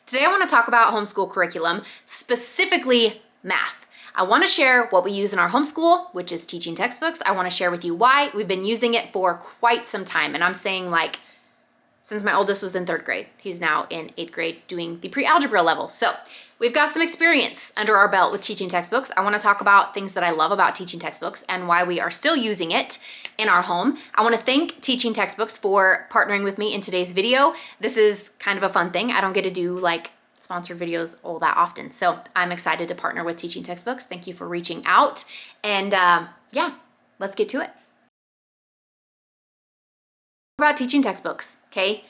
Today I want to talk about homeschool curriculum, specifically math. I want to share what we use in our homeschool, which is teaching textbooks. I want to share with you why we've been using it for quite some time. And I'm saying like since my oldest was in 3rd grade. He's now in 8th grade doing the pre-algebra level. So we've got some experience under our belt with teaching textbooks. I want to talk about things that I love about teaching textbooks and why we are still using it in our home. I want to thank Teaching Textbooks for partnering with me in today's video. This is kind of a fun thing. I don't get to do like sponsored videos all that often. So I'm excited to partner with Teaching Textbooks. Thank you for reaching out. And yeah, let's get to it. About teaching textbooks, okay?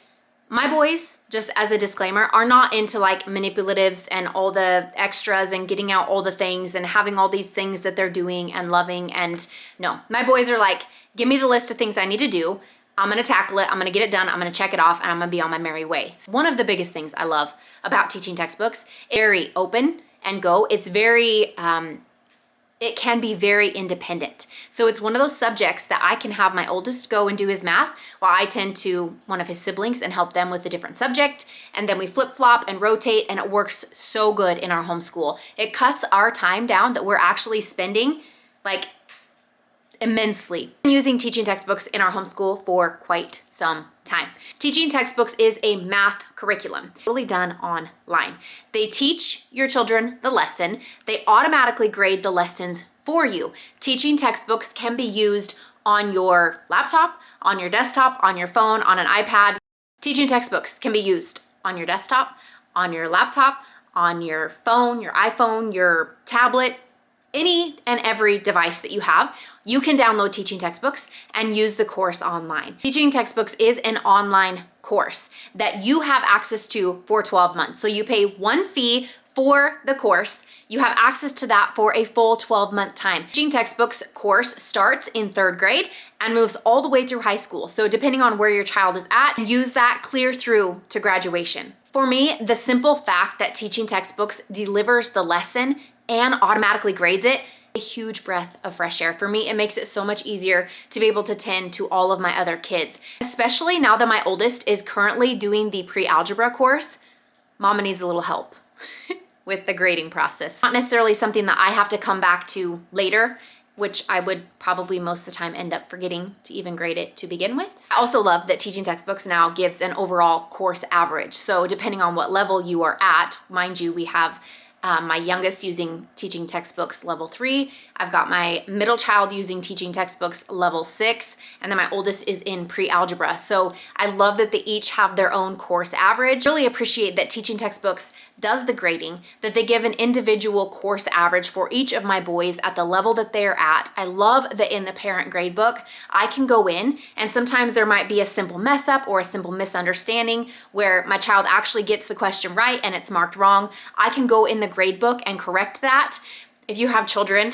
My boys, just as a disclaimer, are not into like manipulatives and all the extras and getting out all the things and having all these things that they're doing and loving. And no, my boys are like, give me the list of things I need to do. I'm gonna tackle it, I'm gonna get it done, I'm gonna check it off, and I'm gonna be on my merry way. So one of the biggest things I love about teaching textbooks, very open and go. It's very, it can be very independent. So it's one of those subjects that I can have my oldest go and do his math while I tend to one of his siblings and help them with a different subject. And then we flip-flop and rotate, and it works so good in our homeschool. It cuts our time down that we're actually spending like immensely. I've been using teaching textbooks in our homeschool for quite some time. Teaching textbooks is a math curriculum, really done online. They teach your children the lesson. They automatically grade the lessons for you. Teaching textbooks can be used on your laptop, on your desktop, on your phone, on an iPad. Teaching textbooks can be used on your desktop, on your laptop, on your phone, your iPhone, your tablet, any and every device that you have. You can download teaching textbooks and use the course online. Teaching textbooks is an online course that you have access to for 12 months. So you pay one fee for the course. You have access to that for a full 12-month time. Teaching textbooks course starts in 3rd grade and moves all the way through high school. So depending on where your child is at, use that clear through to graduation. For me, the simple fact that teaching textbooks delivers the lesson and automatically grades it, a huge breath of fresh air. For me, it makes it so much easier to be able to tend to all of my other kids, especially now that my oldest is currently doing the pre-algebra course. Mama needs a little help with the grading process. Not necessarily something that I have to come back to later, which I would probably most of the time end up forgetting to even grade it to begin with. I also love that teaching textbooks now gives an overall course average. So depending on what level you are at, mind you, we have my youngest using teaching textbooks level 3. I've got my middle child using teaching textbooks level 6, and then my oldest is in pre-algebra. So I love that they each have their own course average. Really appreciate that teaching textbooks does the grading, that they give an individual course average for each of my boys at the level that they're at. I love that in the parent grade book, I can go in and sometimes there might be a simple mess up or a simple misunderstanding where my child actually gets the question right and it's marked wrong. I can go in the grade book and correct that. If you have children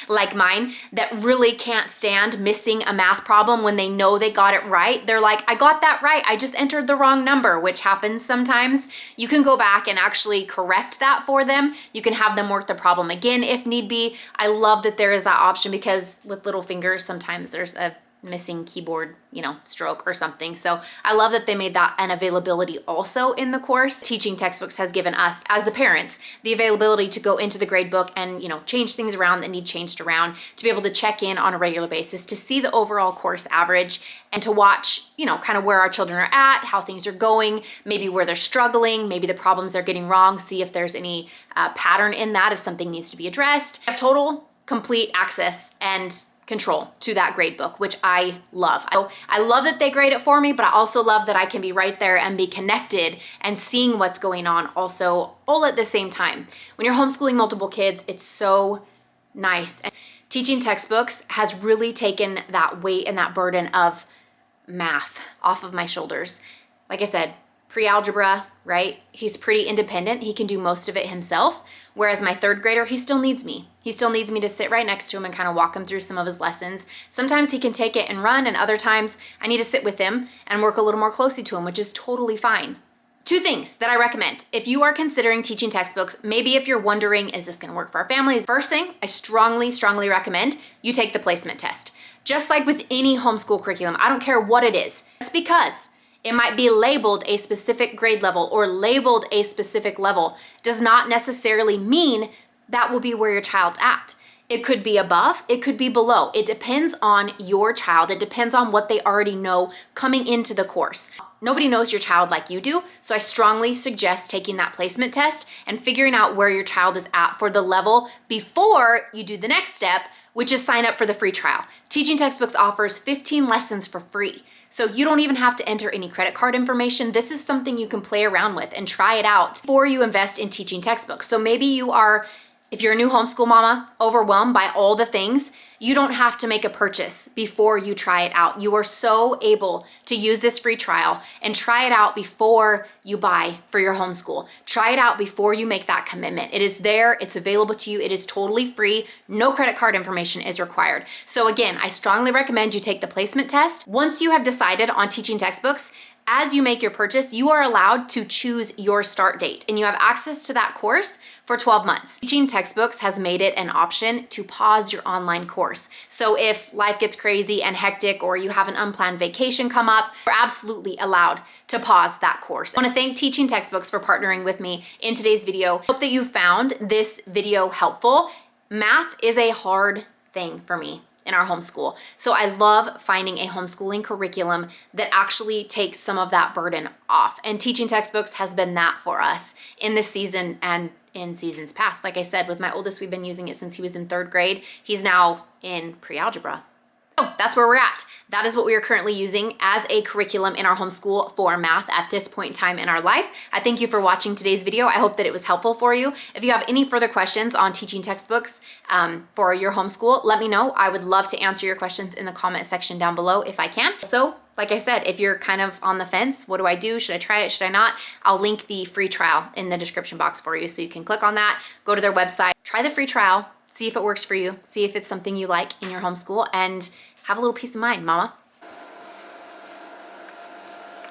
like mine that really can't stand missing a math problem when they know they got it right, they're like, I got that right, I just entered the wrong number, which happens sometimes. You can go back and actually correct that for them. You can have them work the problem again if need be. I love that there is that option because with little fingers, sometimes there's a missing keyboard, stroke or something. So I love that they made that an availability also in the course. Teaching textbooks has given us, as the parents, the availability to go into the grade book and, change things around that need changed around, to be able to check in on a regular basis, to see the overall course average and to watch, kind of where our children are at, how things are going, maybe where they're struggling, maybe the problems they're getting wrong, see if there's any pattern in that, if something needs to be addressed. I have total, complete access and control to that grade book, which I love. I love that they grade it for me, but I also love that I can be right there and be connected and seeing what's going on also all at the same time. When you're homeschooling multiple kids, it's so nice. And teaching textbooks has really taken that weight and that burden of math off of my shoulders. Like I said, pre-algebra, right? He's pretty independent. He can do most of it himself. Whereas my 3rd grader, he still needs me. He still needs me to sit right next to him and kind of walk him through some of his lessons. Sometimes he can take it and run, and other times I need to sit with him and work a little more closely to him, which is totally fine. 2 things that I recommend. If you are considering teaching textbooks, maybe if you're wondering, is this gonna work for our families? First thing, I strongly recommend you take the placement test. Just like with any homeschool curriculum, I don't care what it is. Just because it might be labeled a specific grade level or labeled a specific level, does not necessarily mean that will be where your child's at. It could be above, it could be below. It depends on your child. It depends on what they already know coming into the course. Nobody knows your child like you do, so I strongly suggest taking that placement test and figuring out where your child is at for the level before you do the next step, which is sign up for the free trial. Teaching Textbooks offers 15 lessons for free. So you don't even have to enter any credit card information. This is something you can play around with and try it out before you invest in Teaching Textbooks. So maybe you are, if you're a new homeschool mama, overwhelmed by all the things, you don't have to make a purchase before you try it out. You are so able to use this free trial and try it out before you buy for your homeschool. Try it out before you make that commitment. It is there, it's available to you, it is totally free. No credit card information is required. So again, I strongly recommend you take the placement test. Once you have decided on Teaching Textbooks, as you make your purchase, you are allowed to choose your start date and you have access to that course for 12 months. Teaching Textbooks has made it an option to pause your online course. So if life gets crazy and hectic or you have an unplanned vacation come up, you're absolutely allowed to pause that course. I want to thank Teaching Textbooks for partnering with me in today's video. Hope that you found this video helpful. Math is a hard thing for me in our homeschool. So I love finding a homeschooling curriculum that actually takes some of that burden off. And Teaching Textbooks has been that for us in this season and in seasons past. Like I said, with my oldest, we've been using it since he was in 3rd grade. He's now in pre-algebra. So that's where we're at. That is what we are currently using as a curriculum in our homeschool for math at this point in time in our life. I thank you for watching today's video. I hope that it was helpful for you. If you have any further questions on Teaching Textbooks for your homeschool, let me know. I would love to answer your questions in the comment section down below if I can. So, like I said, if you're kind of on the fence, what do I do? Should I try it? Should I not? I'll link the free trial in the description box for you. So you can click on that, go to their website, try the free trial, see if it works for you, see if it's something you like in your homeschool, and have a little peace of mind, mama.